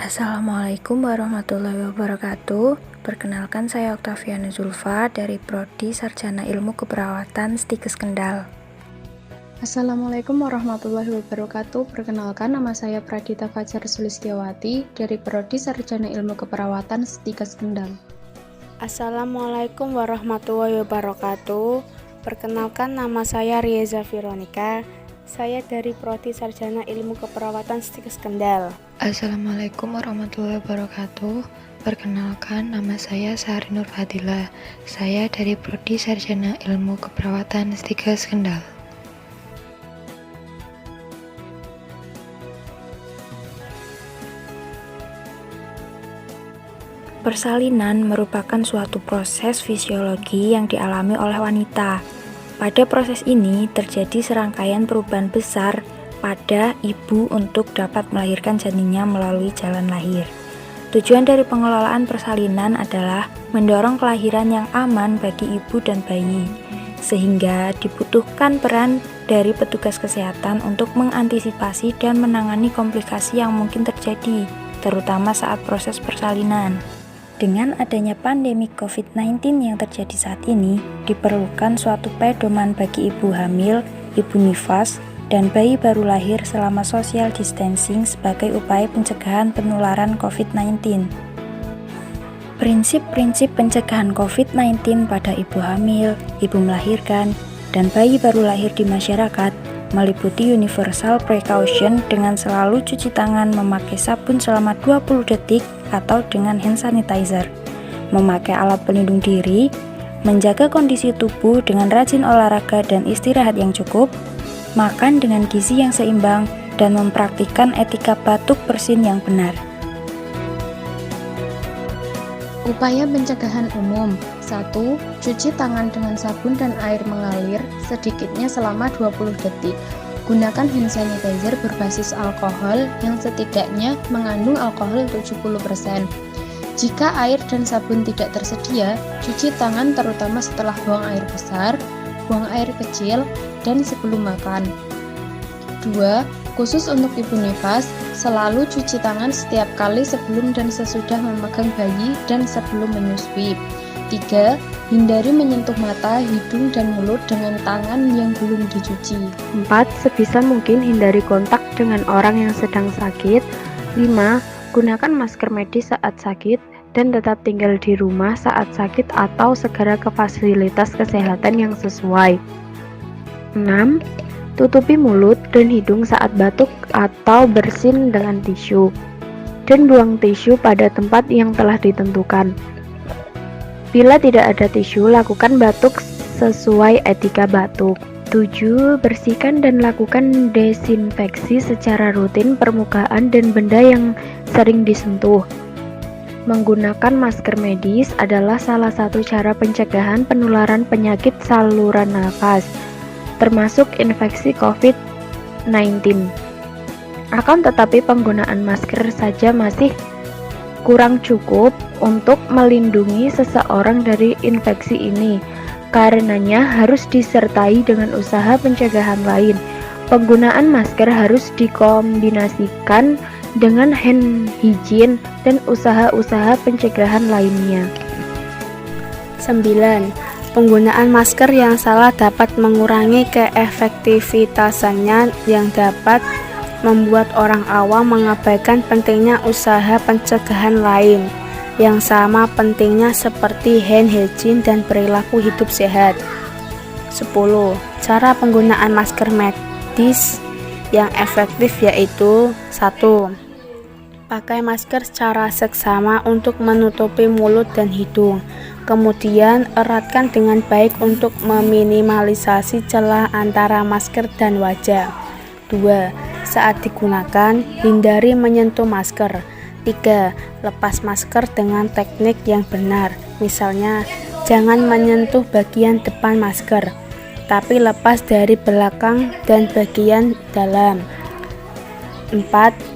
Assalamualaikum warahmatullahi wabarakatuh. Perkenalkan, saya Oktaviana Zulfa dari Prodi Sarjana Ilmu Keperawatan Stikes Kendal. Assalamualaikum warahmatullahi wabarakatuh. Perkenalkan, nama saya Pradita Fajar Sulistiawati dari Prodi Sarjana Ilmu Keperawatan Stikes Kendal. Assalamualaikum warahmatullahi wabarakatuh. Perkenalkan, nama saya Rieza Veronica. Saya dari Prodi Sarjana Ilmu Keperawatan Stikes Kendal. Assalamualaikum warahmatullahi wabarakatuh. Perkenalkan, nama saya Sahari Nur Fadila. Saya dari Prodi Sarjana Ilmu Keperawatan Stikes Kendal. Persalinan merupakan suatu proses fisiologi yang dialami oleh wanita. Pada proses ini terjadi serangkaian perubahan besar pada ibu untuk dapat melahirkan janinnya melalui jalan lahir. Tujuan dari pengelolaan persalinan adalah mendorong kelahiran yang aman bagi ibu dan bayi, sehingga dibutuhkan peran dari petugas kesehatan untuk mengantisipasi dan menangani komplikasi yang mungkin terjadi, terutama saat proses persalinan. Dengan adanya pandemi COVID-19 yang terjadi saat ini, diperlukan suatu pedoman bagi ibu hamil, ibu nifas, dan bayi baru lahir selama social distancing sebagai upaya pencegahan penularan COVID-19. Prinsip-prinsip pencegahan COVID-19 pada ibu hamil, ibu melahirkan, dan bayi baru lahir di masyarakat meliputi universal precaution dengan selalu cuci tangan memakai sabun selama 20 detik atau dengan hand sanitizer, memakai alat pelindung diri, menjaga kondisi tubuh dengan rajin olahraga dan istirahat yang cukup, makan dengan gizi yang seimbang, dan mempraktikkan etika batuk bersin yang benar. Upaya pencegahan umum: 1. Cuci tangan dengan sabun dan air mengalir sedikitnya selama 20 detik. Gunakan hand sanitizer berbasis alkohol yang setidaknya mengandung alkohol 70%. Jika air dan sabun tidak tersedia, cuci tangan terutama setelah buang air besar, buang air kecil, dan sebelum makan. 2. Khusus untuk ibu nifas, selalu cuci tangan setiap kali sebelum dan sesudah memegang bayi dan sebelum menyusui. 3. Hindari menyentuh mata, hidung, dan mulut dengan tangan yang belum dicuci. 4. Sebisa mungkin hindari kontak dengan orang yang sedang sakit. 5. Gunakan masker medis saat sakit dan tetap tinggal di rumah saat sakit atau segera ke fasilitas kesehatan yang sesuai. 6. Tutupi mulut dan hidung saat batuk atau bersin dengan tisu, dan buang tisu pada tempat yang telah ditentukan. Bila tidak ada tisu, lakukan batuk sesuai etika batuk. 7. Bersihkan dan lakukan desinfeksi secara rutin permukaan dan benda yang sering disentuh. Menggunakan masker medis adalah salah satu cara pencegahan penularan penyakit saluran nafas, termasuk infeksi COVID-19. Akan tetapi penggunaan masker saja masih kurang cukup untuk melindungi seseorang dari infeksi ini. Karenanya harus disertai dengan usaha pencegahan lain. Penggunaan masker harus dikombinasikan dengan hand hygiene dan usaha-usaha pencegahan lainnya. 9. Penggunaan masker yang salah dapat mengurangi keefektivitasannya yang dapat membuat orang awam mengabaikan pentingnya usaha pencegahan lain yang sama pentingnya seperti hand hygiene dan perilaku hidup sehat. 10. Cara penggunaan masker medis yang efektif yaitu: 1. Pakai masker secara seksama untuk menutupi mulut dan hidung. Kemudian eratkan dengan baik untuk meminimalisasi celah antara masker dan wajah. 2. Saat digunakan, hindari menyentuh masker. 3. Lepas masker dengan teknik yang benar. Misalnya, jangan menyentuh bagian depan masker, tapi lepas dari belakang dan bagian dalam. 4.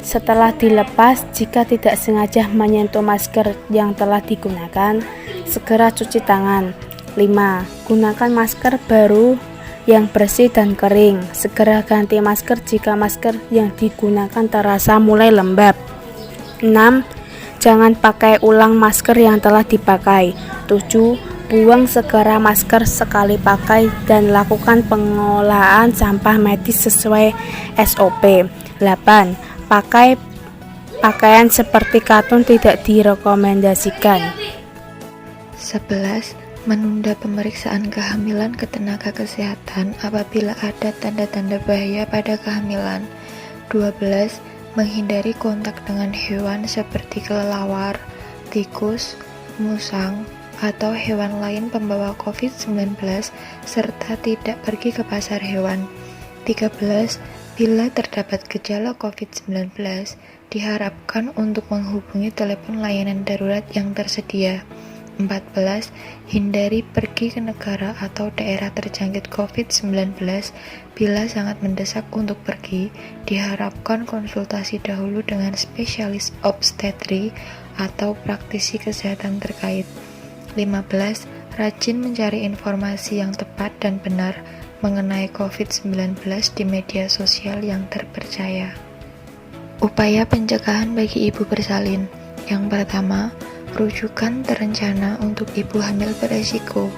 Setelah dilepas, jika tidak sengaja menyentuh masker yang telah digunakan, segera cuci tangan. 5. Gunakan masker baru yang bersih dan kering. Segera ganti masker jika masker yang digunakan terasa mulai lembab. 6. Jangan pakai ulang masker yang telah dipakai. 7. Buang segera masker sekali pakai dan lakukan pengolahan sampah medis sesuai SOP. 8. Pakai pakaian seperti katun tidak direkomendasikan. 11. Menunda pemeriksaan kehamilan ke tenaga kesehatan apabila ada tanda-tanda bahaya pada kehamilan. 12. Menghindari kontak dengan hewan seperti kelelawar, tikus, musang, atau hewan lain pembawa COVID-19, serta tidak pergi ke pasar hewan. 13. Bila terdapat gejala COVID-19, diharapkan untuk menghubungi telepon layanan darurat yang tersedia. 14. Hindari pergi ke negara atau daerah terjangkit COVID-19. Bila sangat mendesak untuk pergi, diharapkan konsultasi dahulu dengan spesialis obstetri atau praktisi kesehatan terkait. 15. Rajin mencari informasi yang tepat dan benar mengenai COVID-19 di media sosial yang terpercaya. Upaya pencegahan bagi ibu bersalin. Yang pertama, rujukan terencana untuk ibu hamil beresiko.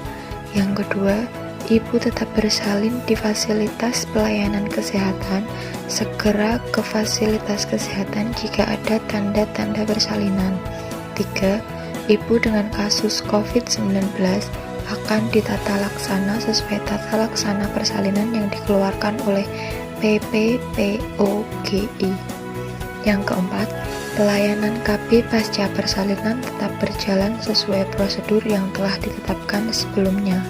Yang kedua, ibu tetap bersalin di fasilitas pelayanan kesehatan, segera ke fasilitas kesehatan jika ada tanda-tanda persalinan. 3. Ibu dengan kasus COVID-19 akan ditata laksana sesuai tata laksana persalinan yang dikeluarkan oleh PPPOGI. Yang keempat, pelayanan KB pasca persalinan tetap berjalan sesuai prosedur yang telah ditetapkan sebelumnya.